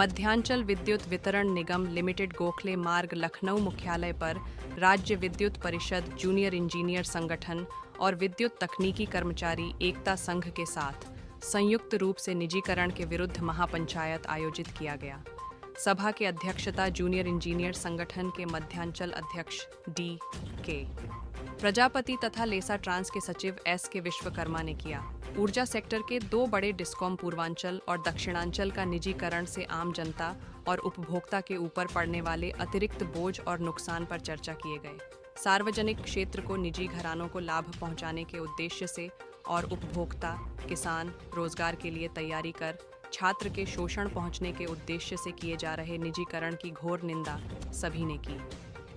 मध्यांचल विद्युत वितरण निगम लिमिटेड गोखले मार्ग लखनऊ मुख्यालय पर राज्य विद्युत परिषद जूनियर इंजीनियर संगठन और विद्युत तकनीकी कर्मचारी एकता संघ के साथ संयुक्त रूप से निजीकरण के विरुद्ध महापंचायत आयोजित किया गया। सभा की अध्यक्षता जूनियर इंजीनियर संगठन के मध्यांचल अध्यक्ष D.K. प्रजापति तथा लेसा ट्रांस के सचिव S.K. विश्वकर्मा ने किया। ऊर्जा सेक्टर के 2 बड़े डिस्कॉम पूर्वांचल और दक्षिणांचल का निजीकरण से आम जनता और उपभोक्ता के ऊपर पड़ने वाले अतिरिक्त बोझ और नुकसान पर चर्चा किए गए। सार्वजनिक क्षेत्र को निजी घरानों को लाभ पहुंचाने के उद्देश्य से और उपभोक्ता, किसान रोजगार के लिए तैयारी कर छात्र के शोषण पहुंचने के उद्देश्य से किए जा रहे निजीकरण की घोर निंदा सभी ने की।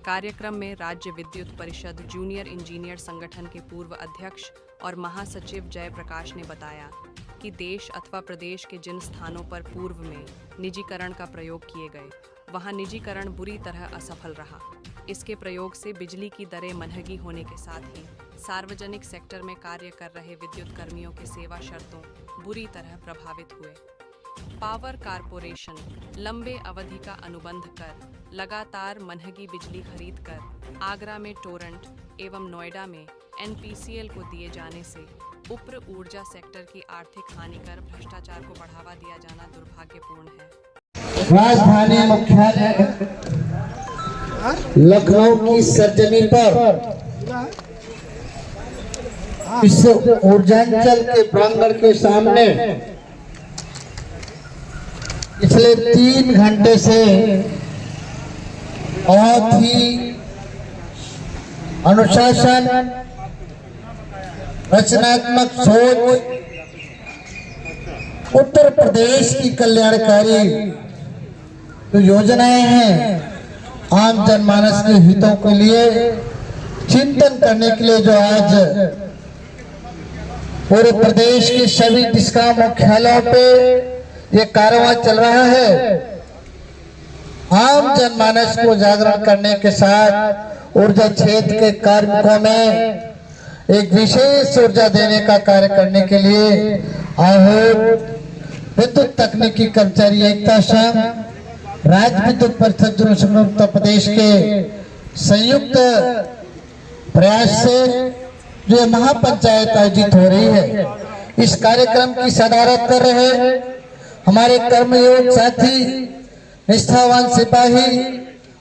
कार्यक्रम में राज्य विद्युत परिषद जूनियर इंजीनियर संगठन के पूर्व अध्यक्ष और महासचिव जयप्रकाश ने बताया कि देश अथवा प्रदेश के जिन स्थानों पर पूर्व में निजीकरण का प्रयोग किए गए, वहां निजीकरण बुरी तरह असफल रहा। इसके प्रयोग से बिजली की दरें महंगी होने के साथ ही सार्वजनिक सेक्टर में कार्य कर रहे विद्युत कर्मियों के सेवा शर्तों बुरी तरह प्रभावित हुए। पावर कारपोरेशन लंबे अवधि का अनुबंध कर लगातार महंगी बिजली खरीद कर आगरा में टोरंट एवं नोएडा में NPCL को दिए जाने से उप्र ऊर्जा सेक्टर की आर्थिक हानि कर भ्रष्टाचार को बढ़ावा दिया जाना दुर्भाग्यपूर्ण है। राजधानी मुख्यालय लखनऊ की सरजमी पर इस ऊर्जांचल के प्रांगण के सामने पिछले 3 घंटे से बहुत ही अनुशासन, रचनात्मक सोच, उत्तर प्रदेश की कल्याणकारी जो योजनाएं हैं, आम जनमानस के हितों के लिए चिंतन करने के लिए जो आज पूरे प्रदेश के सभी डिस्कॉम मुख्यालयों पे ये कारवां चल रहा है। आम जनमानस को जागरण करने के साथ ऊर्जा क्षेत्र के कार्मिकों में एक विशेष ऊर्जा देने का कार्य करने के लिए आहूत विद्युत तकनीकी कर्मचारी एकता संघ, राज्य विद्युत परिषद जूनियर उत्तर प्रदेश के संयुक्त प्रयास से जो महापंचायत आयोजित हो रही है, इस कार्यक्रम की सदारत कर रहे हमारे कर्मयोग साथी, निष्ठावान सिपाही,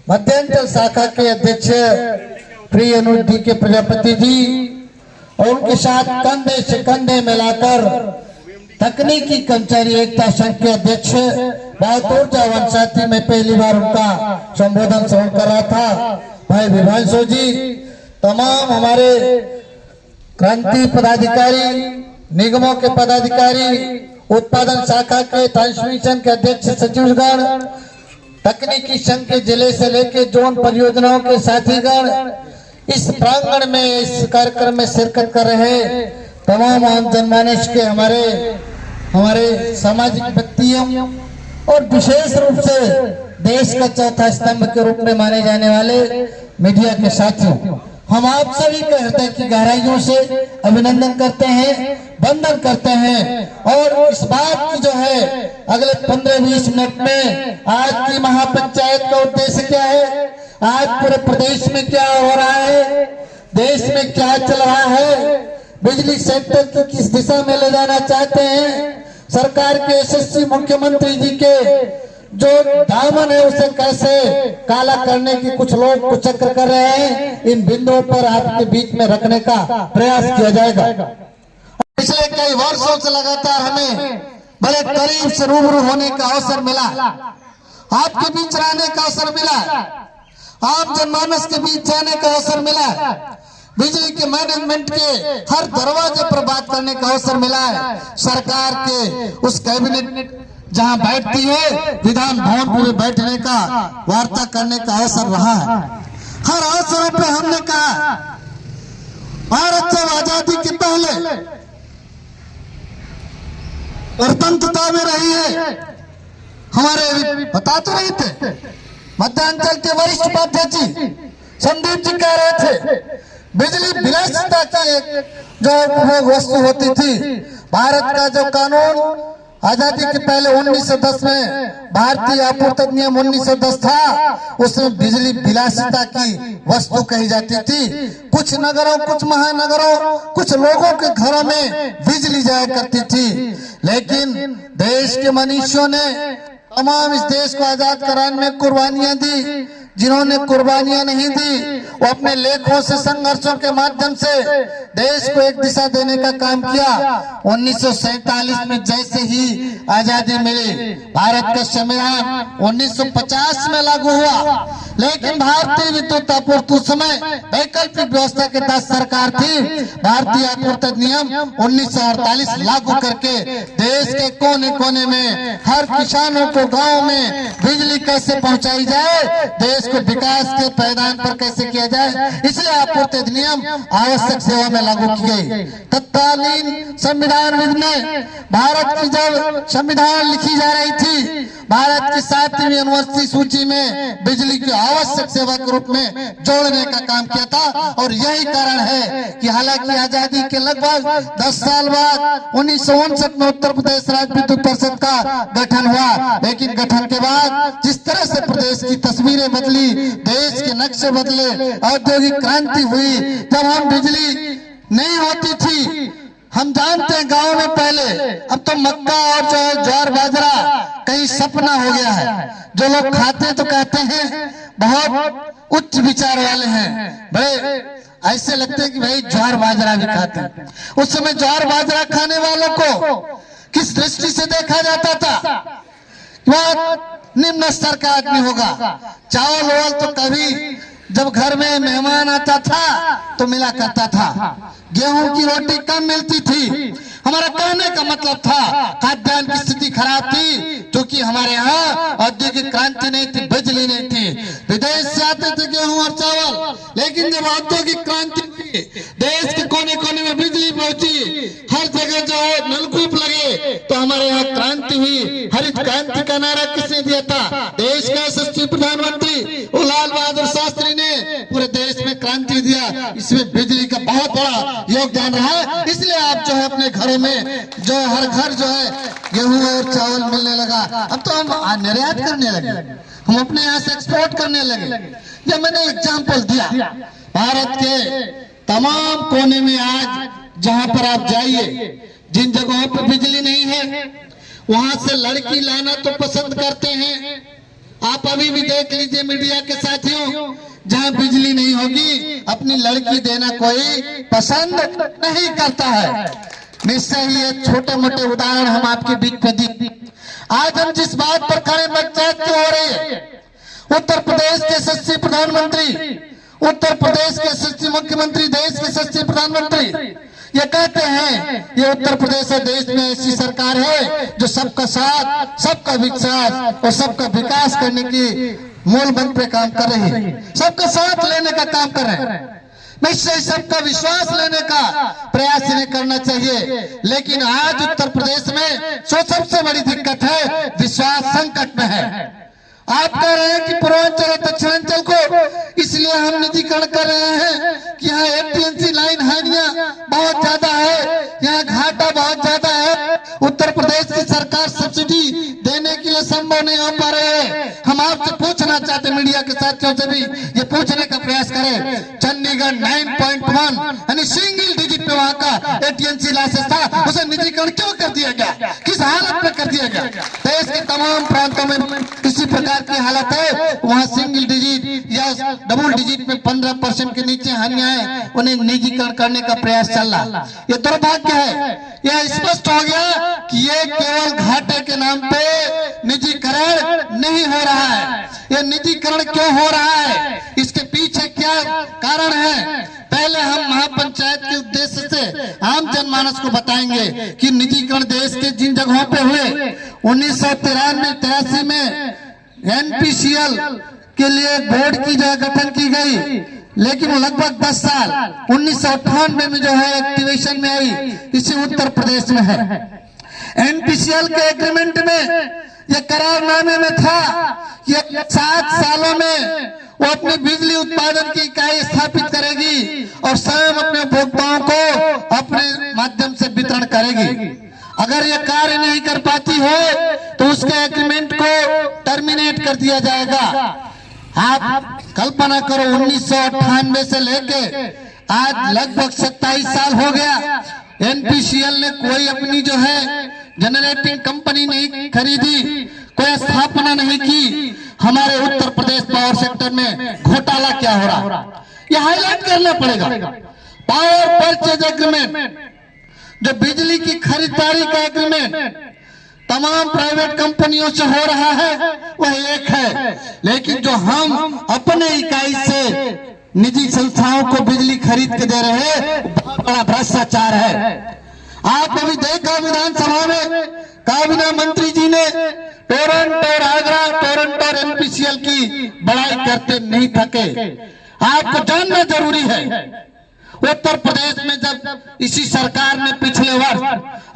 मध्यांचल शाखा के अध्यक्ष प्रिय अनुज के प्रजापति जी और उनके साथ कंधे से कंधे मिलाकर तकनीकी कर्मचारी एकता संघ के अध्यक्ष बहुत ऊर्जावान साथी, मैं पहली बार उनका संबोधन श्रवण कर रहा था, भाई विभांशु जी, तमाम हमारे क्रांति पदाधिकारी, निगमों के पदाधिकारी, उत्पादन शाखा के ट्रांसमिशन के अध्यक्ष सचिवगण, तकनीकी संघ के जिले से लेकर जोन परियोजनाओं के साथीगण, इस प्रांगण में इस कार्यक्रम में शिरकत कर रहे तमाम आम जनमानस के हमारे सामाजिक व्यक्तियों और विशेष रूप से देश का चौथा स्तंभ के रूप में माने जाने वाले मीडिया के साथियों, हम आप सभी के हृदय की गहराइयों से अभिनंदन करते हैं, वंदन करते हैं और इस बात की जो है अगले 15-20 मिनट में आज की महापंचायत का उद्देश्य क्या है, आज पूरे प्रदेश में क्या हो रहा है, देश में क्या चल रहा है, बिजली सेक्टर की किस दिशा में ले जाना चाहते हैं, सरकार के यशस्वी मुख्यमंत्री जी के जो दामन है उसे कैसे काला करने की कुछ लोग कुचक्र कर रहे हैं, इन बिंदुओं पर आपके बीच में रखने का प्रयास किया जाएगा। पिछले कई वर्षों से लगातार हमें बड़े करीब से रूबरू होने का अवसर मिला, आपके बीच रहने का अवसर मिला, आम जनमानस के बीच जाने का अवसर मिला, बिजली के मैनेजमेंट के हर दरवाजे पर बात करने का अवसर मिला है। सरकार के उस कैबिनेट जहां बैठती है, विधान भवन में बैठने का, वार्ता करने का अवसर रहा है। हर अवसरों पे हमने कहा भारत जब आजादी के पहले स्वतंत्रता में रही है, हमारे बता तो रहे थे, मध्यांचल के वरिष्ठ उपाध्यक्ष जी संदीप जी कह रहे थे, बिजली विलासिता की जो उपभोग वस्तु होती थी, भारत का जो कानून आजादी के पहले 1910 में भारतीय आपूर्ति नियम 1910 था, उसमें बिजली विलासिता की वस्तु कही जाती थी। कुछ नगरों, कुछ महानगरों, कुछ लोगों के घरों में बिजली जाया करती थी। लेकिन देश के मनुष्यों ने तमाम इस देश को आजाद कराने में कुर्बानियां दी। जिन्होंने कुर्बानियां नहीं दी वो अपने लेखों से, संघर्षों के माध्यम से देश को एक दिशा देने का काम किया। 1947 में जैसे ही आजादी मिली, भारत का संविधान 1950 में लागू हुआ, लेकिन भारतीय विद्युत आपूर्ति उस समय वैकल्पिक व्यवस्था के तहत सरकार थी। भारतीय आपूर्ति नियम 1948 लागू करके देश के कोने कोने में हर किसानों को गांव में बिजली कैसे पहुंचाई जाए, देश को विकास के पैदान पर कैसे किया जाए, इसलिए आपूर्ति अधिनियम आवश्यक सेवा में लागू की गई। तत्कालीन संविधान में भारत की जब संविधान लिखी जा रही थी, भारत की 7वीं अनुसूची सूची में बिजली की आवश्यक सेवा के रूप में जोड़ने का काम किया था। और यही कारण है कि हालांकि आजादी के लगभग 10 साल बाद 1959 में उत्तर प्रदेश राज्य विद्युत परिषद का गठन हुआ, लेकिन गठन के बाद जिस तरह से प्रदेश की तस्वीरें बदली, देश के नक्शे बदले, औद्योगिक क्रांति हुई, जब हम बिजली नहीं होती थी, हम जानते हैं गांव में पहले, अब तो मक्का और जो है ज्वार बाजरा कहीं सपना हो गया है। जो लोग खाते तो कहते हैं बहुत उच्च विचार वाले हैं, बड़े ऐसे लगते हैं कि भाई ज्वार बाजरा भी खाते हैं। उस समय ज्वार बाजरा खाने वालों को किस दृष्टि से देखा जाता था? बहुत निम्न स्तर का आदमी होगा। चावल वावल तो कभी जब घर में मेहमान आता था तो मिला करता था, गेहूं की रोटी कम मिलती थी। हमारा कहने का मतलब था खाद्यान्न की स्थिति खराब थी, क्योंकि हमारे यहाँ औद्योगिक क्रांति नहीं थी, बिजली नहीं थी। विदेश से आते थे गेहूं और चावल, लेकिन जब औद्योगिक क्रांति हुई, देश के कोने कोने में बिजली पहुंची, हर जगह जो है नलकूप लगे, तो हमारे यहाँ क्रांति हुई। हरित क्रांति का नारा किसने दिया था? देश का यशस्वी प्रधानमंत्री लाल बहादुर शास्त्री ने पूरे देश में क्रांति दिया। इसमें बिजली का बहुत बड़ा योगदान रहा है। इसलिए आप जो है अपने घरों में जो हर घर जो है गेहूं और चावल मिलने लगा। अब तो हम निर्यात करने लगे, हम अपने यहाँ से एक्सपोर्ट करने लगे। ये मैंने एग्जाम्पल दिया। भारत के तमाम कोने में आज जहाँ पर आप जाइए, जिन जगहों पर बिजली नहीं है, वहां से लड़की लाना तो पसंद करते हैं। आप अभी भी देख लीजिए मीडिया के साथियों, जहाँ बिजली नहीं होगी अपनी लड़की देना कोई पसंद नहीं करता है। निश्चय ही ये छोटे मोटे उदाहरण हम आपके बीच में दी। आज हम जिस बात पर खड़े पंचायत की हो रही है, उत्तर प्रदेश के यशस्वी प्रधानमंत्री, उत्तर प्रदेश के यशस्वी मुख्यमंत्री, देश के यशस्वी प्रधानमंत्री ये कहते हैं ये उत्तर प्रदेश और देश में ऐसी सरकार है जो सबका साथ, सबका विकास और सबका विकास करने की मूल मंत्र पे काम कर रही है। सबका साथ लेने का काम कर रहे हैं, निश्चय सबका विश्वास लेने का प्रयास इन्हें करना चाहिए। लेकिन आज उत्तर प्रदेश में सबसे बड़ी दिक्कत है, विश्वास संकट में है। आप कह रहे हैं कि पूर्वांचल और दक्षिणांचल को इसलिए हम निजीकरण कर रहे हैं कि यहाँ एपीएमसी लाइन हानियां बहुत ज्यादा है, यहाँ घाटा बहुत ज्यादा है। उत्तर प्रदेश की सरकार सब्सिडी देने के लिए संभव नहीं हो पा रही है। हम आपसे पूछना चाहते हैं, मीडिया के साथियों से भी ये पूछने का प्रयास करें, चंडीगढ़ 9.1 यानी सिंगल डिजिट पे वहाँ का एपीएमसी लाइसेंस था, उसे निजीकरण क्यों कर दिया गया? किस हालत में कर दिया गया? देश के तमाम प्रांतों में इसी प्रकार की हालत है। वहाँ सिंगल डिजिट या डबल डिजिट में 15% के नीचे हानियां हैं, उन्हें निजीकरण करने का प्रयास चल रहा। ये दुर्भाग्य है। यह स्पष्ट हो गया कि ये केवल घाटे के नाम पे निजीकरण नहीं हो रहा है। ये निजीकरण क्यों हो रहा है, इसके पीछे क्या कारण है? पहले हम महापंचायत के उद्देश्य से आम जनमानस को बताएंगे कि निजीकरण देश के जिन जगहों पे हुए, 1983 में एनपीसीएल के लिए बोर्ड की जो गठन की गई, लेकिन वो लगभग 10 साल 1998 में जो है एक्टिवेशन में आई, इसी उत्तर प्रदेश में है। एनपीसीएल के एग्रीमेंट में ये करारनामे में था कि 7 सालों में वो अपनी बिजली उत्पादन की इकाई स्थापित करेगी और स्वयं अपने उपभोक्ताओं को अपने माध्यम से वितरण करेगी। अगर ये कार्य नहीं कर पाती है तो उसके एग्रीमेंट को टर्मिनेट कर दिया जाएगा। आप कल्पना करो 1998 से लेके आज लगभग 27 साल हो गया, एनपीसीएल ने कोई अपनी जो है जनरेटिंग कंपनी नहीं खरीदी, कोई स्थापना नहीं की। हमारे उत्तर प्रदेश पावर सेक्टर में घोटाला क्या हो रहा, ये हाईलाइट करना पड़ेगा। पावर परचेज एग्रीमेंट, जो बिजली की खरीदारी का एग्रीमेंट तमाम प्राइवेट कंपनियों से हो रहा है, वह एक है, लेकिन जो हम अपने इकाई से निजी संस्थाओं को बिजली खरीद के दे रहे हैं, बहुत बड़ा भ्रष्टाचार है। आप अभी देखा विधानसभा में काबीना मंत्री जी ने टोरंटो और आगरा, टोरंटो और एनपीसीएल की बड़ाई करते नहीं थके। आपको जानना जरूरी है, उत्तर प्रदेश में जब इसी सरकार ने पिछले वर्ष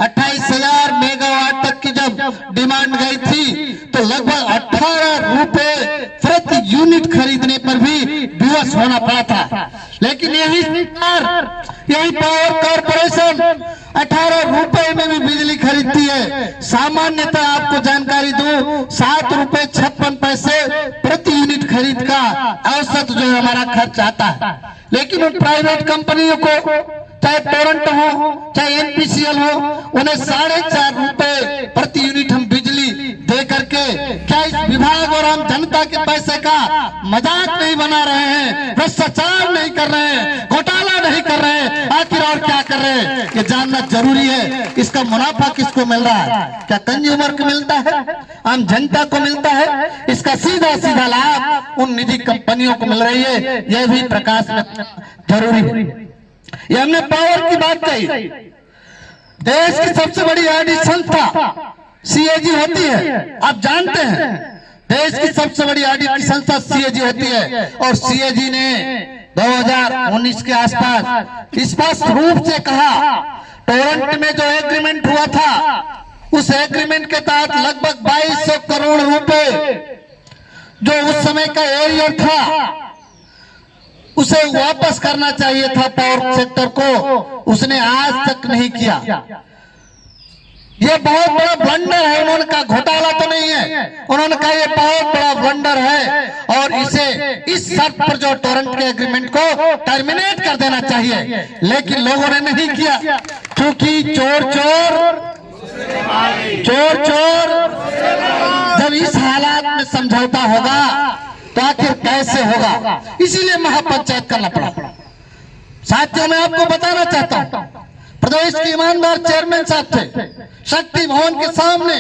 28,000 मेगावाट तक की जब डिमांड गई थी, तो लगभग 18 रुपए प्रति यूनिट खरीदने पर भी विवश होना पड़ा था। लेकिन यही सरकार, यही पावर कॉर्पोरेशन 18 रुपए में भी बिजली खरीदती है। सामान्यतः आपको जानकारी दूं, 7 रुपए 56 पैसे प्रति यूनिट खरीद का औसत जो हमारा खर्च आता है। लेकिन उन प्राइवेट कंपनियों को, चाहे टोरंटो हो चाहे एनपीसीएल हो, उन्हें 4.5 रुपए प्रति यूनिट हम बिजली दे करके क्या इस विभाग और आम जनता के पैसे का मजाक नहीं बना रहे हैं, भ्रष्टाचार नहीं कर रहे हैं, घोटाला नहीं कर रहे हैं, आखिर और क्या कर रहे हैं, ये जानना जरूरी है। इसका मुनाफा किसको मिल रहा है? क्या कंज्यूमर को मिलता है, आम जनता को मिलता है? इसका सीधा सीधा लाभ उन निजी कंपनियों को मिल रही है, यह भी प्रकाश में जरूरी है। ये हमने पावर की बात कही। देश की सबसे बड़ी ऑडिट संस्था सीएजी होती है, आप जानते हैं, देश की सबसे बड़ी ऑडिट की संस्था सीएजी होती है। और सीएजी ने 2019 के आसपास स्पष्ट रूप से कहा, टोरंटो में जो एग्रीमेंट हुआ था, उस एग्रीमेंट के तहत लगभग 2200 करोड़ रुपए जो उस समय का एरियर था, उसे वापस करना चाहिए था पावर सेक्टर को, उसने आज तक नहीं किया। ये बहुत बड़ा ब्लंडर है। उन्होंने कहा घोटाला तो नहीं है, उन्होंने कहा ये बहुत बड़ा ब्लंडर है और इसे इस शर्त पर जो टोरंटो के एग्रीमेंट को टर्मिनेट कर देना चाहिए। लेकिन लोगों ने नहीं किया, क्योंकि चोर चोर जब इस हालात में समझौता होगा तो आखिर कैसे होगा? इसीलिए महापंचायत करना पड़ा। साथियों, मैं आपको बताना चाहता हूं, प्रदेश के ईमानदार चेयरमैन साहब थे, शक्ति भवन के सामने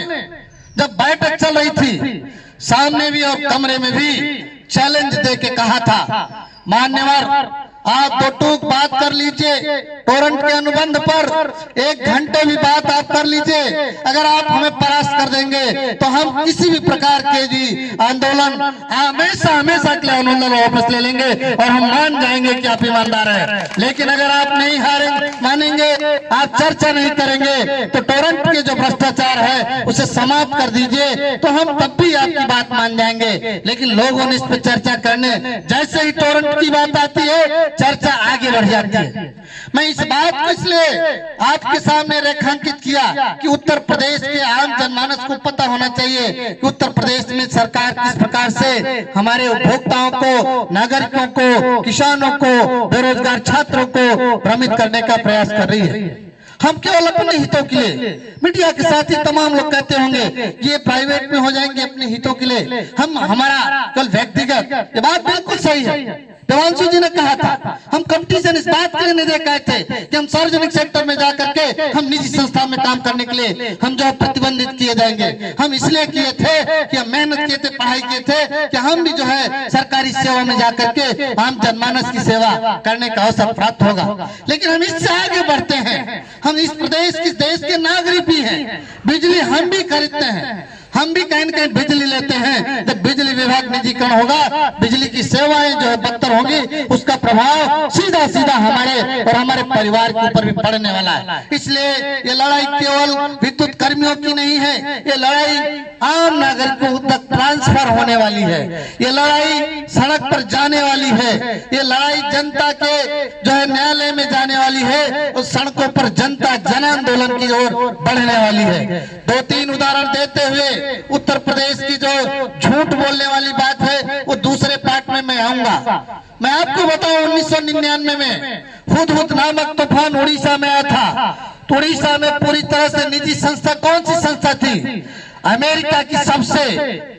जब बैठक चल रही थी, सामने भी और कमरे में भी चैलेंज दे के कहा था, मान्यवर आप दो टूक बात कर लीजिए, टोरंटो के अनुबंध पर 1 घंटे भी बात आप कर लीजिए, अगर आप हमें परास्त कर देंगे तो हम किसी भी प्रकार के जी आंदोलन हमेशा के लिए आंदोलन वापस ले लेंगे और हम मान जाएंगे कि आप ईमानदार हैं। लेकिन अगर आप नहीं मानेंगे, आप चर्चा नहीं करेंगे, तो टोरंटो के जो भ्रष्टाचार है उसे समाप्त कर दीजिए, तो हम तब भी आपकी बात मान जाएंगे। लेकिन लोगों ने इस पर चर्चा करने, जैसे ही टोरंटो की बात आती है, चर्चा आगे बढ़ जाती है। मैं इस बात को इसलिए आपके सामने रेखांकित किया कि उत्तर प्रदेश के आम जनमानस को पता होना चाहिए कि उत्तर प्रदेश में सरकार किस प्रकार से हमारे उपभोक्ताओं को, नागरिकों को, किसानों को, बेरोजगार छात्रों को भ्रमित करने का प्रयास कर रही है। हम केवल अपने हितों के लिए, मीडिया के साथ ही तमाम लोग कहते होंगे ये प्राइवेट में हो जाएंगे अपने हितों के लिए, हम हमारा केवल व्यक्तिगत, ये बात बिल्कुल सही है। देवांशु जी ने कहा था, हम कंपटीशन इस बात के लिए नहीं दे गए थे कि हम सार्वजनिक सेक्टर में जाकर के हम निजी संस्था में काम करने के लिए हम जो प्रतिबंधित किए जाएंगे। हम इसलिए किए थे कि हम मेहनत किए थे, पढ़ाई किए थे कि हम भी जो है सरकारी सेवा में जाकर के आम जनमानस की सेवा करने का अवसर प्राप्त होगा। लेकिन हम इससे आगे बढ़ते हैं, हम इस प्रदेश की, देश के नागरिक भी हैं, बिजली हम भी खरीदते हैं, हम भी कहीं न कहीं बिजली लेते हैं। जब बिजली विभाग निजीकरण होगा, बिजली की सेवाएं जो है बदतर होंगी, उसका प्रभाव सीधा सीधा हमारे और हमारे परिवार के ऊपर भी पड़ने वाला है। इसलिए ये लड़ाई केवल विद्युत कर्मियों की नहीं है, ये लड़ाई आम नागरिकों तक ट्रांसफर होने वाली है, ये लड़ाई सड़क पर जाने वाली है, ये लड़ाई जनता के जो है न्यायालय में जाने वाली है और सड़कों पर जनता जन आंदोलन की ओर बढ़ने वाली है। 2-3 उदाहरण देते हुए उत्तर प्रदेश की जो झूठ बोलने वाली बात है वो दूसरे पार्ट में मैं आऊंगा। मैं आपको बताऊं 1999 में हुदहुद नामक तूफान उड़ीसा में आया था, तो उड़ीसा में पूरी तरह से निजी संस्था, कौन सी संस्था थी? अमेरिका की सबसे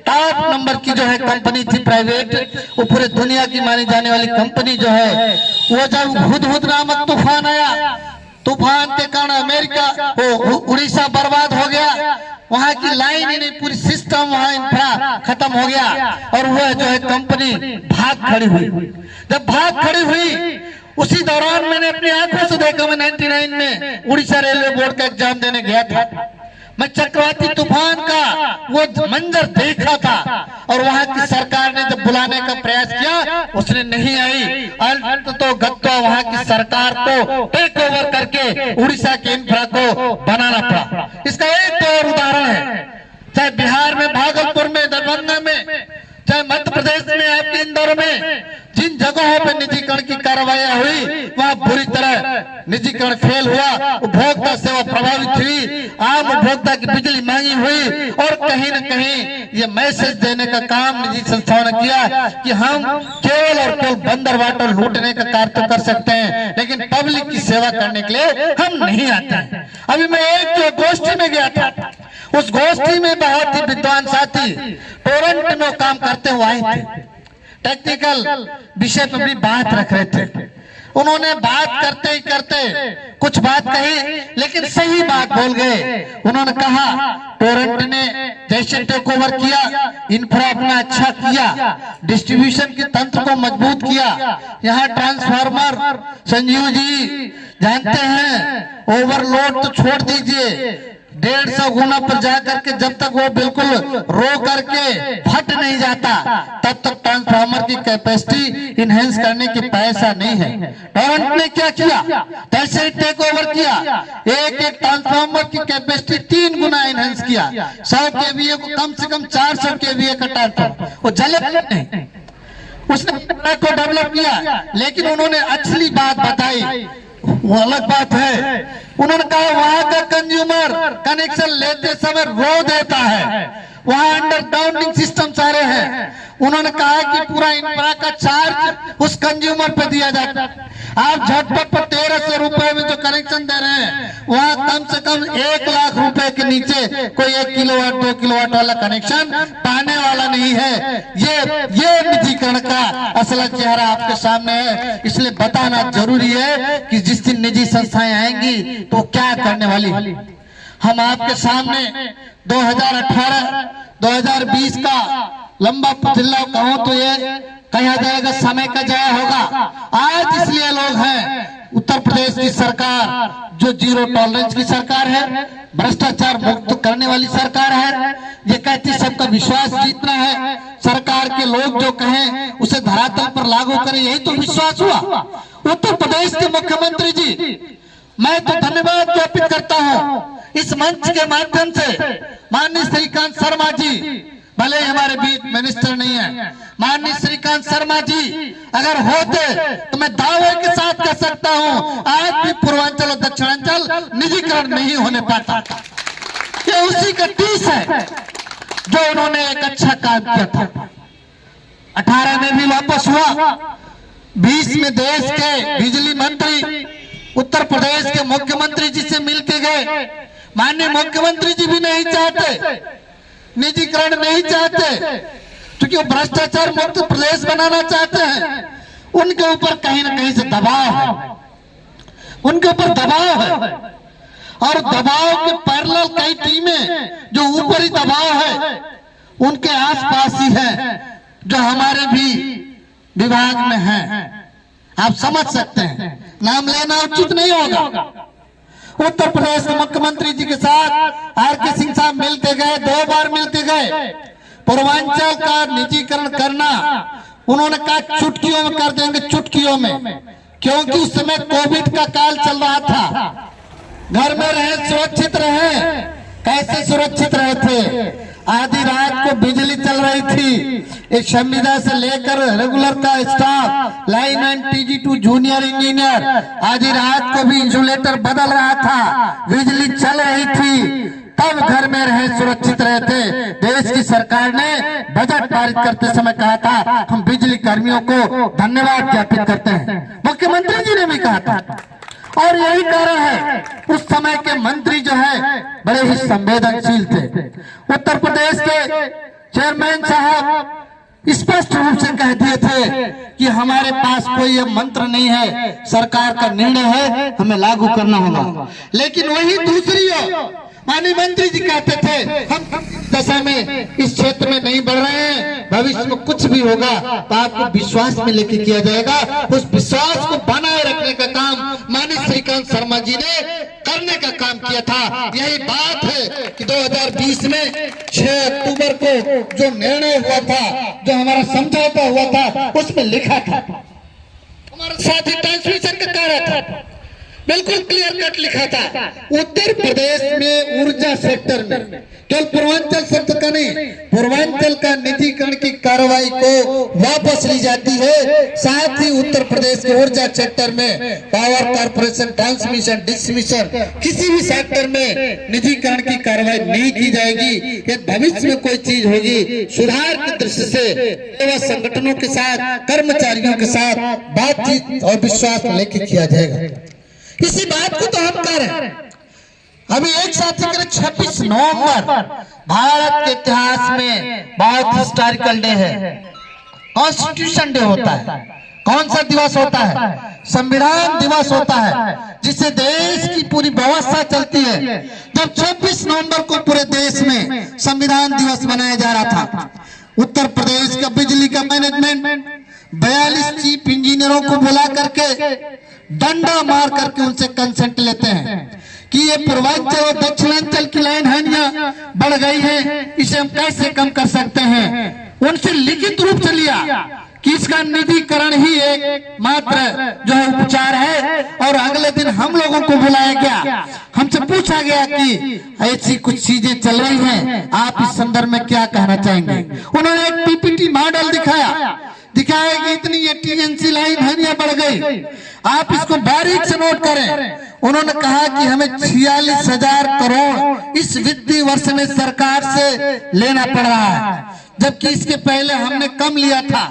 टॉप नंबर की जो है कंपनी थी प्राइवेट, वो पूरे दुनिया की मानी जाने वाली कंपनी जो है, वो जब हुदहुद नामक तूफान आया, तूफान के कारण अमेरिका वो उड़ीसा बर्बाद हो गया, वहां की लाइन ही नहीं, पूरी सिस्टम वहां इंफ्रा खत्म हो गया और वह जो है कंपनी भाग खड़ी हुई। जब भाग खड़ी हुई उसी दौरान मैंने अपनी आंखों से देखा, मैं 99 में उड़ीसा रेलवे बोर्ड का एग्जाम देने गया था, मैं चक्रवाती तूफान का वो मंजर देखा था और वहां की सरकार ने जब बुलाने का प्रयास किया उसने नहीं आई। अंत तो गत्ता वहां की सरकार को टेक ओवर करके उड़ीसा के इंफ्रा को बनाना पड़ा। इसका एक और उदाहरण है, चाहे बिहार में भागलपुर में, दरभंगा में, चाहे मध्य प्रदेश में, आपके इंदौर में, जिन जगहों पर निजीकरण की कार्रवाई हुई वहां बुरी तरह निजीकरण फेल हुआ, उपभोक्ता सेवा प्रभावित हुई, आम उपभोक्ता की बिजली महंगी हुई और कहीं न कहीं ये मैसेज देने का काम निजी संस्थाओं ने किया कि हम केवल और केवल बंदर वाटर लूटने का कार्य तो कर सकते हैं लेकिन पब्लिक की सेवा करने के लिए हम नहीं आते हैं। अभी मैं एक गोष्ठी में गया था, उस गोष्ठी में बहुत ही विद्वान साथी टोरंटो में काम करते हुए आए थे, टेक्निकल विषय पर भी बात रख रहे थे। उन्होंने बात करते ही करते कुछ बात कही लेकिन सही बात बोल गए। उन्होंने कहा टोरंटो ने जैसे टेक ओवर किया, इंफ्रा अपना अच्छा किया, डिस्ट्रीब्यूशन के तंत्र को मजबूत किया, यहाँ ट्रांसफार्मर संजीव जी जानते हैं ओवरलोड तो छोड़ दीजिए, 150 गुना पर जाकर के जब तक वो बिल्कुल रो करके फट नहीं जाता तब तक ट्रांसफार्मर की कैपेसिटी इनहेंस करने की पैसा नहीं है। टोरंटो ने क्या किया, जैसे ही टेक ओवर किया एक ट्रांसफार्मर की कैपेसिटी 3 गुना इनहेंस किया, 100 केवीए को कम से कम 400 केवीए का ट्रांसफार्मर, वो जले नहीं, उसने को डेवलप किया। लेकिन उन्होंने असली बात बताई, वो अलग बात है। उन्होंने कहा वहां का कंज्यूमर कनेक्शन लेते समय रो देता है, वहां अंडर डाउनिंग सिस्टम सारे हैं। उन्होंने कहा कि पूरा इंफ्रा का चार्ज उस कंज्यूमर पे दिया जाता है। आप झटपट पर 1300 रुपए में जो कनेक्शन दे रहे हैं वहां कम से कम 1 लाख रुपए के नीचे कोई 1 किलोवाट 2 किलोवाट वाला कनेक्शन पाने वाला नहीं है। ये निजीकरण का असला चेहरा आपके सामने है। इसलिए बताना जरूरी है कि जिस दिन निजी संस्थाएं आएंगी तो क्या करने वाली। हम आपके सामने 2018-2020 का लंबा पथिल्ला कहूं तो ये कहा जाएगा समय का जया होगा। आज इसलिए लोग हैं, उत्तर प्रदेश की सरकार जो जीरो टॉलरेंस की सरकार है, भ्रष्टाचार मुक्त करने वाली सरकार है, ये कहती सबका विश्वास जीतना है, सरकार के लोग जो कहें उसे धरातल पर लागू करें, यही तो विश्वास हुआ। उत्तर प्रदेश के मुख्यमंत्री जी मैं तो धन्यवाद ज्ञापित करता हूँ इस मंच के माध्यम से, माननीय श्रीकांत शर्मा जी, भले हमारे बीच मिनिस्टर नहीं है, माननीय श्रीकांत शर्मा जी अगर होते तो मैं दावे के साथ कह सकता हूं आज भी पूर्वांचल और दक्षिणांचल निजीकरण नहीं होने पाता। ये उसी का टीस है जो उन्होंने एक अच्छा काम किया था। 18 में भी वापस हुआ, 20 में देश के बिजली मंत्री उत्तर प्रदेश के मुख्यमंत्री जी से मिलके गए। माननीय मुख्यमंत्री जी भी नहीं चाहते, निजीकरण नहीं चाहते, क्योंकि वो भ्रष्टाचार मुक्त प्रदेश बनाना चाहते हैं। उनके ऊपर कहीं ना कहीं से दबाव है, उनके ऊपर दबाव है और दबाव के पैरेलल कई टीमें जो ऊपरी दबाव है उनके आसपास ही है जो हमारे भी विभाग में हैं। आप समझ सकते हैं, नाम लेना उचित नहीं होगा। उत्तर प्रदेश के मुख्यमंत्री जी के साथ आर के सिंह साहब मिलते गए, 2 बार मिलते गए, पूर्वांचल का निजीकरण करना उन्होंने कहा चुटकियों में कर देंगे, चुटकियों में, क्योंकि उस समय कोविड का काल चल रहा था। घर में रहे, सुरक्षित रहे। कैसे सुरक्षित रहे थे? आधी रात को बिजली चल रही थी, एक संविदा से लेकर रेगुलर का staff, lineman, TG2 junior engineer, आधी रात को भी इंसुलेटर बदल रहा था, बिजली चल रही थी, तब घर में रहे, सुरक्षित रहे थे। देश की सरकार ने बजट पारित करते समय कहा था हम बिजली कर्मियों को धन्यवाद ज्ञापित करते हैं, मुख्यमंत्री जी ने भी कहा था। और यही कारण है उस समय के मंत्री जो है बड़े ही संवेदनशील थे। उत्तर प्रदेश के चेयरमैन साहब स्पष्ट रूप से कह दिए थे कि हमारे पास कोई ये मंत्र नहीं है, सरकार का निर्णय है, हमें लागू करना होगा। लेकिन वही दूसरी ओर माननीय मंत्री जी कहते थे हम दशा में इस क्षेत्र में नहीं बढ़ रहे हैं, भविष्य में कुछ भी होगा तो आपको विश्वास में लेके किया जाएगा। उस विश्वास को बनाए रखने का काम माननीय श्रीकांत शर्मा जी ने करने का काम किया था। यही बात है कि 2020 में 6 अक्टूबर को जो निर्णय हुआ था, जो हमारा समझौता हुआ था, उसमें लिखा था, हमारा साथी ट्रांसमिशन का कार्य था, बिल्कुल क्लियर कट लिखा था, उत्तर प्रदेश में ऊर्जा सेक्टर में, केवल पूर्वांचल सेक्टर का नहीं, पूर्वांचल का निजीकरण की कार्रवाई को वापस ली जाती है। साथ ही उत्तर प्रदेश के ऊर्जा सेक्टर में पावर कॉर्पोरेशन, ट्रांसमिशन, डिस्ट्रीब्यूशन, किसी भी सेक्टर में निजीकरण की कार्रवाई नहीं की जाएगी। ये भविष्य में कोई चीज होगी, सुधार की दृष्टि से सेवा संगठनों के साथ, कर्मचारियों के साथ बातचीत और विश्वास लेके किया जाएगा। इसी बात को तो हम कर रहे हैं। अभी एक साथी करे 26 नवंबर भारत के इतिहास में बहुत हिस्टोरिकल डे है, कॉन्स्टिट्यूशन डे होता है। कौन सा दिवस होता है? संविधान दिवस होता है, जिससे देश की पूरी व्यवस्था चलती है। जब 26 नवंबर को पूरे देश में संविधान दिवस मनाया जा रहा था, उत्तर प्रदेश का बिजली का मैनेजमेंट 42 चीफ इंजीनियरों को बुला करके डंडा मार करके उनसे कंसेंट लेते हैं कि ये पूर्वांचल और दक्षिणांचल की लाइन हानियां बढ़ गई है, इसे हम कैसे कम कर सकते हैं। उनसे लिखित रूप से लिया कि इसका निजीकरण ही एक मात्र जो है उपचार है। और अगले दिन हम लोगों को बुलाया गया, हमसे पूछा गया कि ऐसी कुछ चीजें चल रही हैं, आप इस संदर्भ में क्या कहना चाहेंगे। उन्होंने एक PPT मॉडल दिखाया कि इतनी ये TNC लाइन हानियां बढ़ गई, आप इसको बारीक से नोट करें। उन्होंने कहा कि हमें 46,000 करोड़ इस वित्तीय वर्ष में सरकार से लेना पड़ रहा है, जबकि इसके पहले हमने कम लिया था।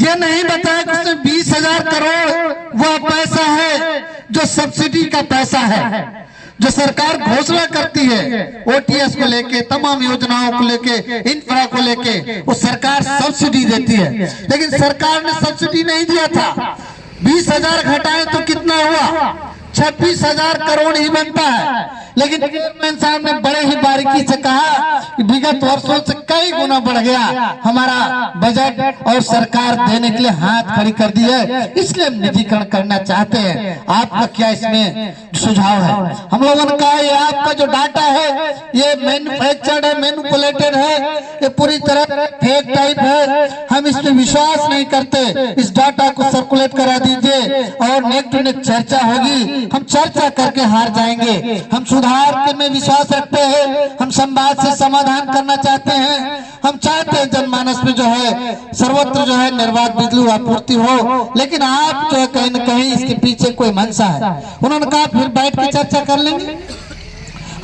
यह नहीं बताया कि उसमें 20,000 करोड़ वह पैसा है जो सब्सिडी का पैसा है, जो सरकार घोषणा करती है OTS को लेके, तमाम योजनाओं को लेके, इंफ्रा को लेके, वो सरकार सब्सिडी देती है। लेकिन सरकार ने सब्सिडी नहीं दिया था। 20,000 घटाए तो कितना हुआ? 26,000 करोड़ ही बनता है। लेकिन चेयरमैन साहब ने बड़े ही बारीकी से कहा कि विगत वर्षों से कई गुना बढ़ गया हमारा बजट, और सरकार देने के लिए हाथ खड़ी कर दी है, इसलिए हम निजीकरण करना चाहते हैं। आपका क्या इसमें सुझाव है? हम लोगों ने कहा ये आपका जो डाटा है ये मैन्युफैक्चर्ड है, मैनिपुलेटेड है, ये पूरी तरह फेक टाइप है, हम इस पे विश्वास नहीं करते। इस डाटा को सर्कुलेट करा दीजिए और नेक टू नेक चर्चा होगी, हम चर्चा करके हार जाएंगे। हम सुधार में विश्वास रखते हैं, हम संवाद से समाधान करना चाहते हैं। हम चाहते हैं जनमानस में जो है सर्वत्र जो है निर्बाध बिजली आपूर्ति हो, लेकिन आप जो है कहीं न कहीं इसके पीछे कोई मंशा है। उन्होंने कहा फिर बैठ के चर्चा कर लेंगे।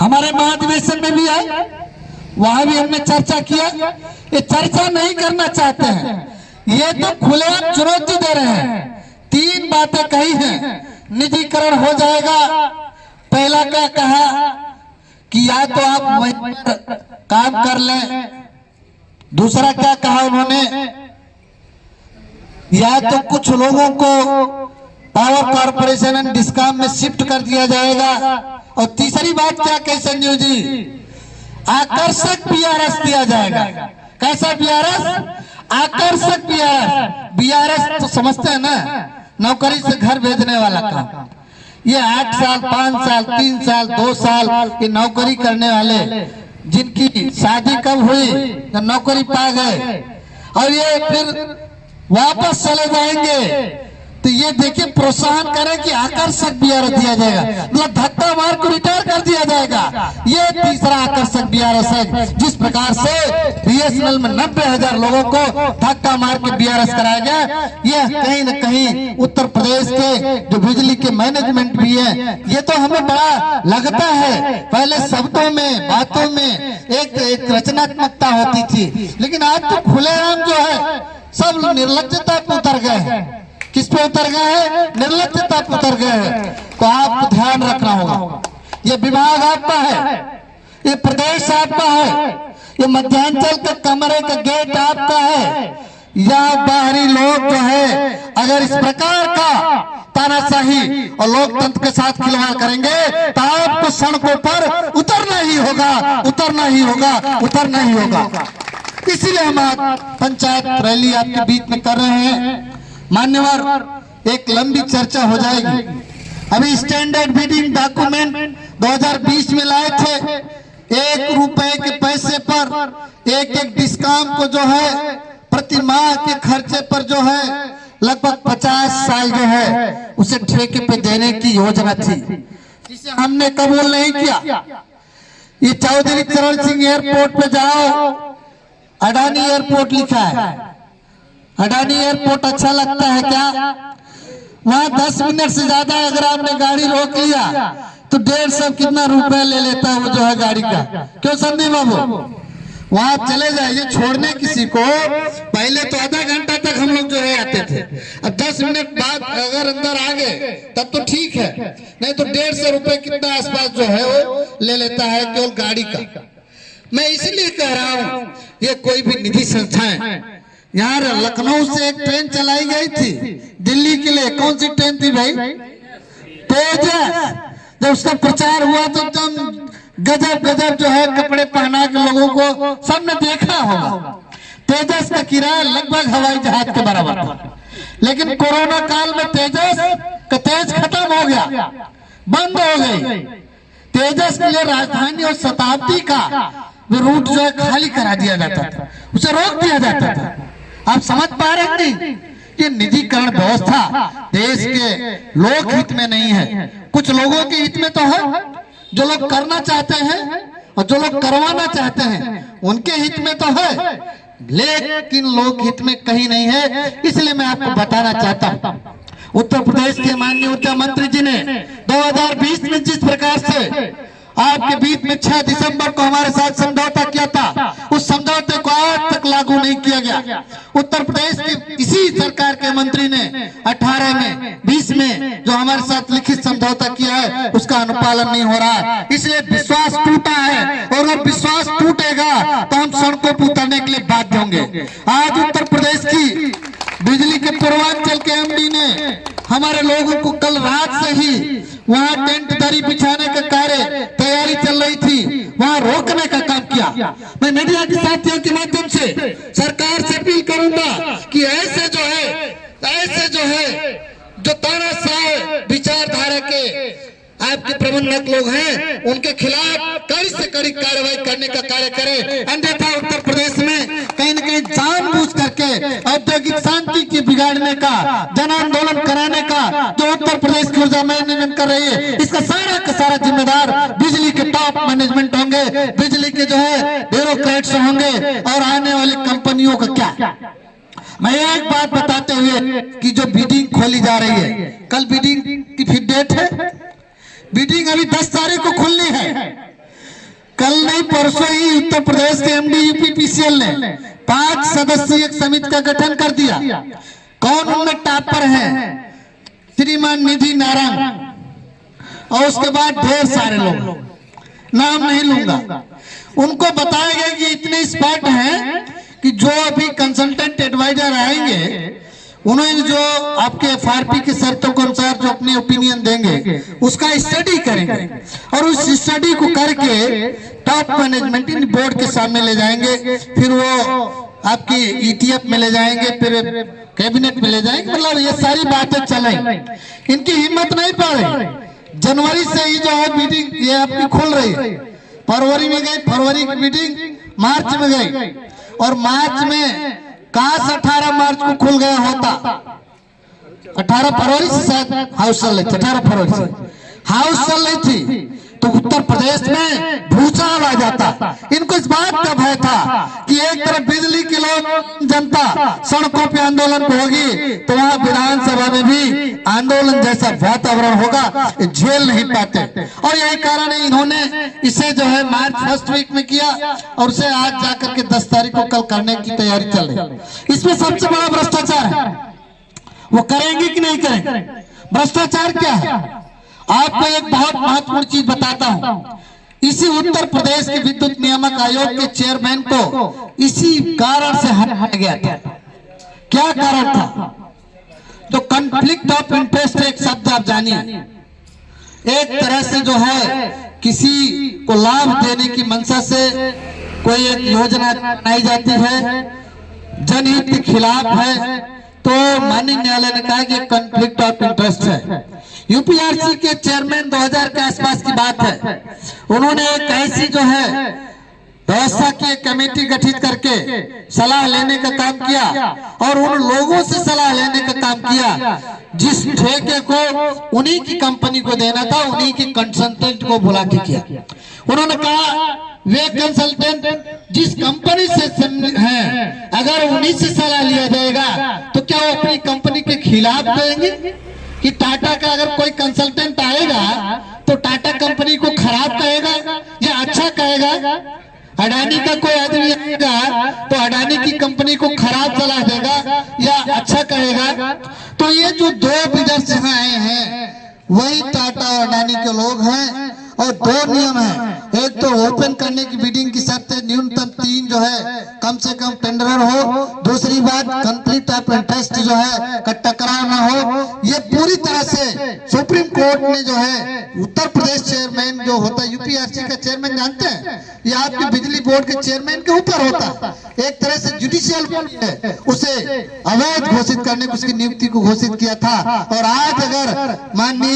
हमारे महाधिवेशन में भी आए, वहां भी हमने चर्चा किया। ये चर्चा नहीं करना चाहते हैं, ये तो खुलेआम चुनौती दे रहे हैं। 3 बातें कही हैं, निजीकरण हो जाएगा। पहला क्या कहा कि या तो आप वहीं पर काम कर लें, दूसरा क्या कहा उन्होंने, या तो कुछ लोगों को पावर कॉर्पोरेशन एंड डिस्कॉम में शिफ्ट कर दिया जाएगा, और तीसरी बात क्या कही संजीव जी, आकर्षक BRS दिया जाएगा। कैसा BRS? आकर्षक BRS तो समझते हैं ना, नौकरी से घर भेजने वाला काम। ये 8 साल, 5 साल, 3 साल, 2 साल ये नौकरी करने वाले जिनकी शादी कब हुई, जब नौकरी पा गए और ये फिर वापस चले जाएंगे, तो ये देखिए प्रोत्साहन करें कि आकर्षक बीआरएस दिया जाएगा, मतलब धक्का मार को रिटायर कर दिया जाएगा। ये तीसरा आकर्षक बीआरएस है। जिस प्रकार से बीएसएनएल में 90,000 लोगों को धक्का मार के बीआरएस कराया गया, ये कहीं न कहीं उत्तर प्रदेश के जो बिजली के मैनेजमेंट भी है, ये तो हमें बड़ा लगता है। पहले शब्दों में, बातों में एक रचनात्मकता होती थी, लेकिन आज तो खुलेआम जो है सब निर्लज्जता पे उतर गए हैं। किस पे उतर गए हैं? निर्लज्जता पे उतर गए हैं। तो आपको ध्यान रखना होगा, ये विभाग आपका है, ये प्रदेश आपका है, ये मध्यांचल के कमरे का गेट आपका है। या बाहरी लोग जो है अगर इस प्रकार का तानाशाही और लोकतंत्र के साथ खिलवाड़ करेंगे तो आपको सड़कों पर उतरना ही होगा, उतरना ही होगा, उतरना ही होगा। इसीलिए हम आज पंचायत रैली आपके बीच में कर रहे हैं। मान्यवर, एक लंबी चर्चा हो जाएगी। अभी स्टैंडर्ड बिडिंग डॉक्यूमेंट 2020 में लाए थे। 1 रुपए के पैसे पर एक डिस्काम को जो है प्रति माह के खर्चे पर जो है लगभग 50 साल जो है उसे ठेके पे देने की योजना थी, जिसे हमने कबूल नहीं किया। ये चौधरी चरण सिंह एयरपोर्ट पे जाओ, अडानी एयरपोर्ट लिखा है। अडानी एयरपोर्ट अच्छा लगता है क्या? वहाँ 10 मिनट से ज्यादा अगर आपने गाड़ी रोक लिया तो 150 कितना रुपए ले लेता है वो जो है गाड़ी का। क्यों संदीप बाबू? वहाँ चले जाइए छोड़ने किसी को, पहले तो आधा घंटा तक हम लोग जो है आते थे, अब 10 मिनट बाद अगर अंदर आ गए तब तो ठीक है, नहीं तो 150 रुपए कितना आसपास जो है वो ले लेता है केवल गाड़ी का। मैं इसलिए कह रहा हूँ, ये कोई भी निधि संस्थाएं, यहाँ लखनऊ से एक ट्रेन चलाई गई थी दिल्ली के लिए। कौन सी ट्रेन थी भाई? तेजस। जब उसका प्रचार हुआ तो एकदम गजब गजब जो है कपड़े पहना के लोगों को सबने देखा होगा। तेजस का किराया लगभग हवाई जहाज के बराबर था, लेकिन कोरोना काल में तेजस का तेज खत्म हो गया, बंद हो गई। तेजस के लिए राजधानी और शताब्दी का वो रूट जो है खाली करा दिया जाता था, उसे रोक दिया जाता था। आप समझ पा रहे नहीं? ये निजीकरण व्यवस्था देश के लोक हित में नहीं है, कुछ लोगों के हित में तो है। जो लोग करना चाहते हैं और जो लोग करवाना चाहते हैं उनके हित में तो है, लेकिन लोक हित में कहीं नहीं है। इसलिए मैं आपको बताना चाहता हूँ, उत्तर प्रदेश के माननीय ऊर्जा मंत्री जी ने 2020 में जिस प्रकार से आपके बीच में 6 दिसंबर को हमारे साथ समझौता किया था, उस समझौते को आज तक लागू नहीं किया गया। उत्तर प्रदेश की इसी सरकार के मंत्री ने 18 में 20 में जो हमारे साथ लिखित समझौता किया है उसका अनुपालन नहीं हो रहा है, इसलिए विश्वास टूटा है। और अगर विश्वास टूटेगा तो हम सड़कों पर उतरने के लिए बाध्य होंगे। आज उत्तर प्रदेश की बिजली के पूर्वांचल के एमडी ने हमारे लोगों को कल रात से ही वहाँ टेंट दरी बिछाने का कार्य तैयारी चल रही थी, वहाँ रोकने का काम किया। मैं मीडिया के साथियों के माध्यम से सरकार से अपील करूंगा कि ऐसे जो है जो तानाशाह विचारधारा के आपके प्रबंधक लोग हैं उनके खिलाफ कड़ी से कड़ी कार्रवाई करने का कार्य करें। अन्यथा उत्तर प्रदेश में कहीं न कहीं जानबूझ करके औद्योगिक शांति की बिगाड़ने का, जन आंदोलन कराने का जो उत्तर प्रदेश की ऊर्जा मैनेजमेंट कर रही है, इसका सारा का सारा जिम्मेदार बिजली के टॉप मैनेजमेंट होंगे, बिजली के जो है ब्यूरोक्रेट्स होंगे और आने वाली कंपनियों का क्या। मैं एक बात बताते हुए कि जो बिडिंग खोली जा रही है, कल बिडिंग की फिर डेट है, बिडिंग अभी 10 तारीख को खुलनी है। कल नहीं परसों ही उत्तर प्रदेश के एमडी यूपीपीसीएल ने 5 सदस्यीय एक समिति का गठन कर दिया। कौन उनमें टॉपर है? श्रीमान निधि नारायण और उसके बाद ढेर सारे लोग, नाम नहीं लूंगा। उनको बताया गया कि इतने एक्सपर्ट हैं कि जो अभी कंसल्टेंट एडवाइजर आएंगे उन्होंने जो आपके एफआरपी की शर्तों के अनुसार जो अपनी ओपिनियन देंगे उसका स्टडी करेंगे और उस स्टडी को करके टॉप मैनेजमेंट इन बोर्ड के सामने ले जाएंगे, फिर वो आपकी ईटीएफ में ले जाएंगे, फिर कैबिनेट में ले जाएंगे। मतलब ये सारी बातें चलेंगी, इनकी हिम्मत नहीं पड़ रही। जनवरी से ही जो है मीटिंग ये आपकी खुल रही है, फरवरी में गई, फरवरी की मीटिंग मार्च में गई, और मार्च में काश 18 मार्च को खुल गया होता। 18 फरवरी से शायद हाउस चल रही थी, 18 फरवरी से हाउस चल रही थी, तो उत्तर प्रदेश में भूचाल आ जाता। इनको इस बात का भय था कि एक तरफ बिजली के लोग जनता सड़कों पे आंदोलन पे होगी, तो वहां विधानसभा में भी आंदोलन जैसा वातावरण होगा, झेल नहीं पाते। और यही कारण है इन्होंने इसे जो है मार्च फर्स्ट वीक में किया, और उसे आज जाकर के 10 तारीख को कल करने की तैयारी चल रही है। इसमें सबसे बड़ा भ्रष्टाचार है, वो करेंगे कि नहीं करेंगे? भ्रष्टाचार क्या है? आपको एक बहुत महत्वपूर्ण चीज बताता हूं। इसी उत्तर प्रदेश के विद्युत नियामक आयोग के चेयरमैन को इसी कारण से हटाया गया था। क्या कारण था? तो कॉन्फ्लिक्ट ऑफ इंटरेस्ट एक शब्द आप जानिए। एक तरह से जो है किसी को लाभ देने की मंशा से कोई एक योजना बनाई जाती है, जनहित के खिलाफ है, तो माननीय न्यायालय ने कहा कि कॉन्फ्लिक्ट ऑफ इंटरेस्ट है। यूपीआरसी के चेयरमैन 2000 के आसपास की बात है, उन्होंने एक ऐसी जो है व्यवस्था की कमेटी गठित करके सलाह लेने का काम किया, और उन लोगों से सलाह लेने का काम किया जिस ठेके को उन्हीं की कंपनी को देना था, उन्हीं के कंसल्टेंट को बुला के किया। उन्होंने कहा वे कंसल्टेंट जिस कंपनी से हैं, अगर उन्हीं से सलाह लिया जाएगा तो क्या वो अपनी कंपनी के खिलाफ देंगे? कि टाटा का अगर कोई कंसल्टेंट आएगा तो टाटा कंपनी को खराब कहेगा या अच्छा कहेगा? अडानी का कोई आदमी आएगा तो अडानी की कंपनी को खराब सलाह देगा या अच्छा कहेगा? तो ये जो 2 बिडर्स यहाँ आए हैं वही टाटा और अडानी के लोग हैं, और 2 नियम है। एक तो ओपन करने की बिडिंग की शर्त है, न्यूनतम 3 जो है कम से कम टेंडरर हो। दूसरी बात कॉन्फ्लिक्ट ऑफ इंटरेस्ट जो है का टकराव ना हो। ये पूरी तरह से सुप्रीम कोर्ट ने जो है उत्तर प्रदेश चेयरमैन जो होता है, यूपीआरसी का चेयरमैन जानते हैं, ये आपके बिजली बोर्ड के चेयरमैन के ऊपर होता, एक तरह से जुडिशियल है, उसे अवैध घोषित करने उसकी नियुक्ति को घोषित किया था। और आज अगर माननीय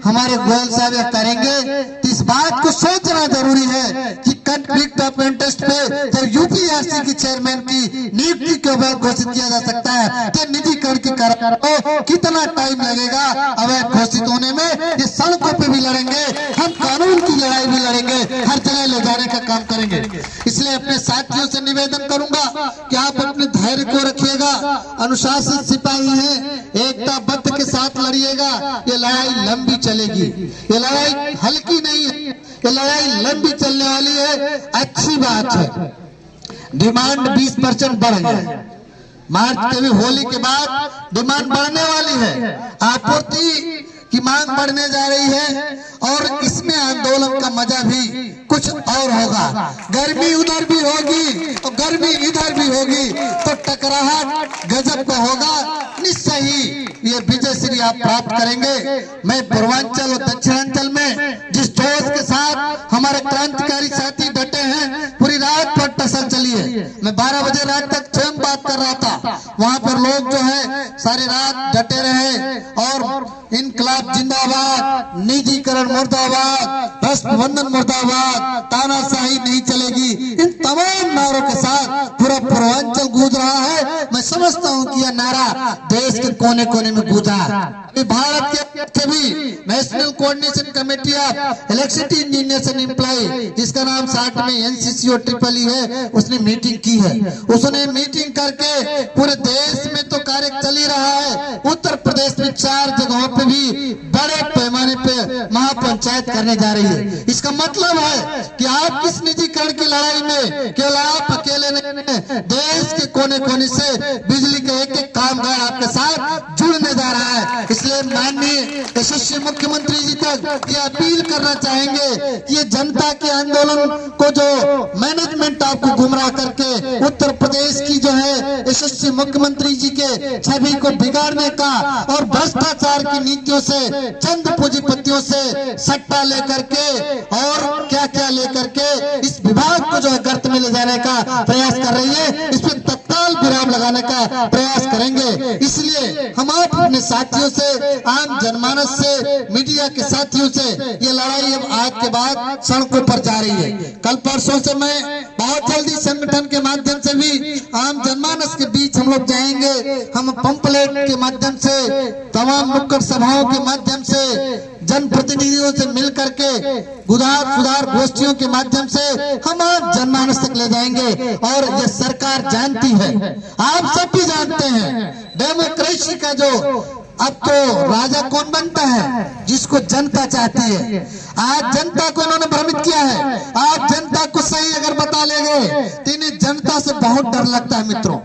हमारे गोयल साहब यह करेंगे तो इस बात को सोचना जरूरी है कि कॉन्फ्लिक्ट ऑफ इंटरेस्ट पे जब यूपीआरसी की चेयरमैन की नियुक्ति को अवैध घोषित किया जा सकता है, तो निजीकरण की कारण को कितना टाइम लगेगा अवैध घोषित होने में? ये सड़कों पे भी लड़ेंगे, हम कानून की लड़ाई भी लड़ेंगे, हर जगह ले जाने का काम करेंगे। इसलिए अपने साथियों से निवेदन करूंगा कि आप अपने धैर्य को रखिएगा, अनुशासित सिपाही हैं, एकता बद्ध के साथ लड़िएगा। ये लड़ाई लंबी चलेगी, ये लड़ाई हल्की नहीं है, ये लड़ाई लंबी चलने वाली है। अच्छी बात है डिमांड 20% बढ़ गया, मार्च के भी होली के बाद डिमांड बढ़ने वाली है, आपूर्ति की मांग बढ़ने जा रही है, और इसमें आंदोलन का मजा भी कुछ और होगा। गर्मी उधर भी होगी और गर्मी इधर भी होगी, तो टकराहट गजब का होगा। निश्चय ही ये विजय श्री आप प्राप्त करेंगे। मैं पूर्वांचल और दक्षिणांचल में जिस जोश के साथ हमारे क्रांतिकारी साथी डटे हैं, पूरी रात पर टसल चली है। मैं 12 बजे रात तक स्वयं बात कर रहा था, वहां पर लोग जो है सारी रात डटे रहे, और इनकलाब जिंदाबाद, निजीकरण मुर्दाबाद, भ्रष्ट बंधन मुर्दाबाद, तानाशाही नहीं चलेगी, इन तमाम नारों के साथ पूरा पूर्वांचल गूंज रहा है। मैं समझता हूं कि यह नारा देश के कोने कोने में गूंजा। भारत के भी national coordination committee of electricity engineers and employ, जिसका नाम साथ में एनसीसी और ट्रिपल ई है, उसने मीटिंग की है। उसने मीटिंग करके पूरे देश में तो कार्य चल ही रहा है, उत्तर प्रदेश में 4 जगहों पे भी बड़े पैमाने पे महापंचायत करने जा रही है। इसका मतलब है कि आप किस निजीकरण की लड़ाई में केवल आप अकेले नहीं, देश के कोने कोने से बिजली के एक एक कामगार आपके साथ जुड़ने जा रहा है। इसलिए माननीय यशस्वी मुख्यमंत्री जी तक ये अपील करना चाहेंगे कि ये जनता के आंदोलन को जो मैनेजमेंट आपको गुमराह करके उत्तर प्रदेश की जो है यशस्वी मुख्यमंत्री जी के छवि को बिगाड़ने का और भ्रष्टाचार की नीतियों से, चंद पूंजीपतियों से सट्टा लेकर के और क्या क्या लेकर के इस विभाग को जो है गर्त में ले जाने का प्रयास कर रही है, इस पर तत्काल तत्काल विराम लगाने का प्रयास करेंगे। इसलिए हम आप अपने साथियों से, आम जनमानस से, मीडिया के साथियों से ये लड़ाई अब आज के बाद सड़कों पर जा रही है। कल परसों से मैं बहुत जल्दी संगठन के माध्यम से भी आम जनमानस के बीच हम लोग जाएंगे। हम पंपलेट के माध्यम से, तमाम नुक्कड़ सभाओं के माध्यम से, जनप्रतिनिधियों से मिल करके सुधार गोष्ठियों के माध्यम से हम आप जनमानस तक ले जाएंगे। और ये सरकार जानती है, आप सब भी जानते हैं, डेमोक्रेसी का जो अब तो राजा कौन बनता है, जिसको जनता चाहती है। आज जनता को इन्होंने भ्रमित किया है। आप जनता को सही अगर बता लेंगे तो इन्हें जनता से बहुत डर लगता है मित्रों,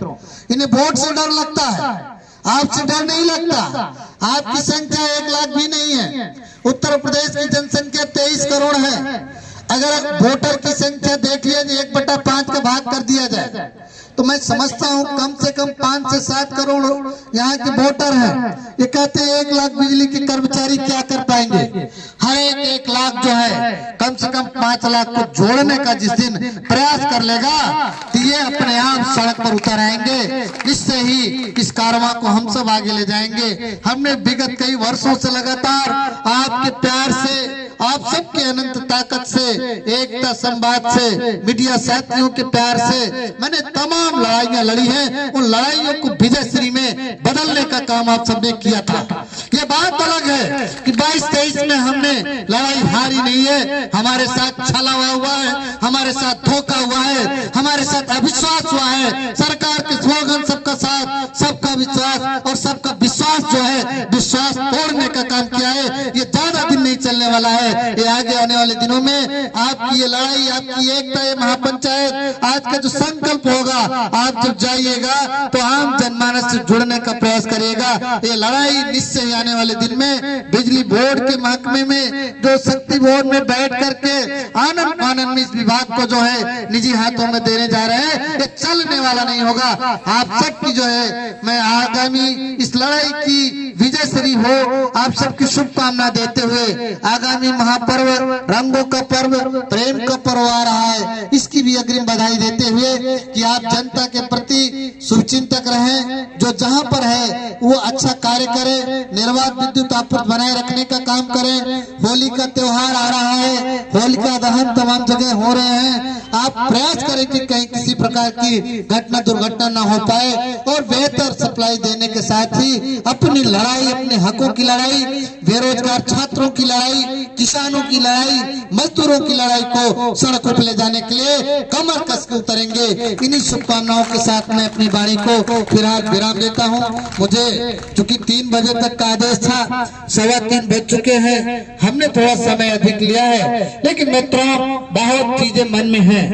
इन्हें वोट से डर लगता है, आपसे डर नहीं लगता। आपकी संख्या 1 लाख भी नहीं है। उत्तर प्रदेश की जनसंख्या 23 करोड़ है। अगर वोटर की संख्या देख लिया जाए, 1/5 का भाग कर दिया जाए, तो मैं समझता हूं कम से कम 5 से 7 करोड़ यहाँ के वोटर हैं। ये कहते हैं 1 लाख बिजली के कर्मचारी क्या कर पाएंगे। हर 1 लाख जो है कम से कम 5 लाख को जोड़ने का जिस दिन प्रयास कर लेगा तो ये अपने आप सड़क पर उतर आएंगे। इससे ही इस कारवां को हम सब आगे ले जाएंगे। हमने विगत कई वर्षों से लगातार आपके प्यार से, आप सबके अनंत ताकत से, एकता संवाद से, मीडिया साथियों के प्यार से मैंने तमाम लड़ाइयां लड़ी हैं। उन लड़ाइयों को विजयश्री में बदलने का काम आप सबने किया था। ये बात अलग है कि 22-23 में हमने लड़ाई हारी नहीं है। हमारे साथ छला हुआ है, हमारे साथ धोखा हुआ है, हमारे साथ अविश्वास हुआ है। सरकार के स्लोगन सबका साथ, सबका विश्वास और सबका विश्वास जो है, विश्वास तोड़ने का काम किया है। ये ज्यादा दिन नहीं चलने वाला है। ये आगे आने वाले दिनों में आपकी ये लड़ाई, आपकी एकता, ये महापंचायत, आज का जो संकल्प होगा, आप जब जाइएगा तो आम जनमानस से जुड़ने का प्रयास करिएगा। ये लड़ाई निश्चय ही आने वाले दिन में बिजली बोर्ड के महकमे में, जो शक्ति बोर्ड में बैठ करके आनंद फानन में इस विभाग को जो है निजी हाथों में देने जा रहे हैं, ये चलने वाला नहीं होगा। आप सबकी जो है मैं आगामी इस लड़ाई की विजयश्री हो, आप सबकी शुभकामना देते हुए आगामी महापर्व, रंगों का पर्व, प्रेम का पर्व आ रहा है, इसकी भी अग्रिम बधाई देते हुए कि आप जनता के प्रति शुभचिंतक रहें। जो जहां पर है वो अच्छा कार्य करें, निर्बाध विद्युत आपूर्ति बनाए रखने का काम करें। होली का त्योहार आ रहा है, होलिका दहन तमाम जगह हो रहे हैं। आप प्रयास करें कि कहीं किसी प्रकार की घटना दुर्घटना न हो पाए और बेहतर सप्लाई देने के साथ ही अपनी लड़ाई, अपने हकों की लड़ाई, बेरोजगार छात्रों की लड़ाई, किसानों की लड़ाई, मजदूरों की लड़ाई को सड़कों पर ले जाने के लिए कमर कस के उतरेंगे। इन्हीं शुभकामनाओं के साथ मैं अपनी वाणी को फिलहाल विराम देता हूं। मुझे चूंकि 3 बजे तक का आदेश था, 3:15 बज चुके हैं, हमने थोड़ा समय अधिक लिया है, लेकिन मित्रों बहुत चीजें मन में हैं,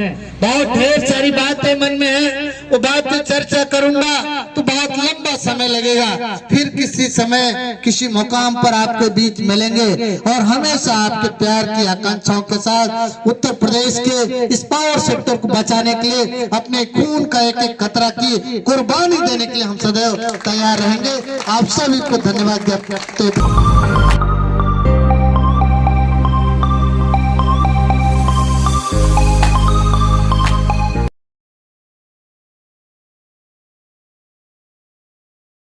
बहुत ढेर सारी बातें मन में हैं। वो बातें चर्चा करूंगा तो बहुत लंबा समय लगेगा। फिर किसी समय किसी मुकाम पर आपके बीच मिलेंगे और हमेशा आपके प्यार की आकांक्षाओं के साथ उत्तर प्रदेश के इस पावर सेक्टर को बचाने के लिए अपने खून का एक-एक कतरा की कुर्बानी देने के लिए हम सदैव तैयार रहेंगे। आप सभी को धन्यवाद देते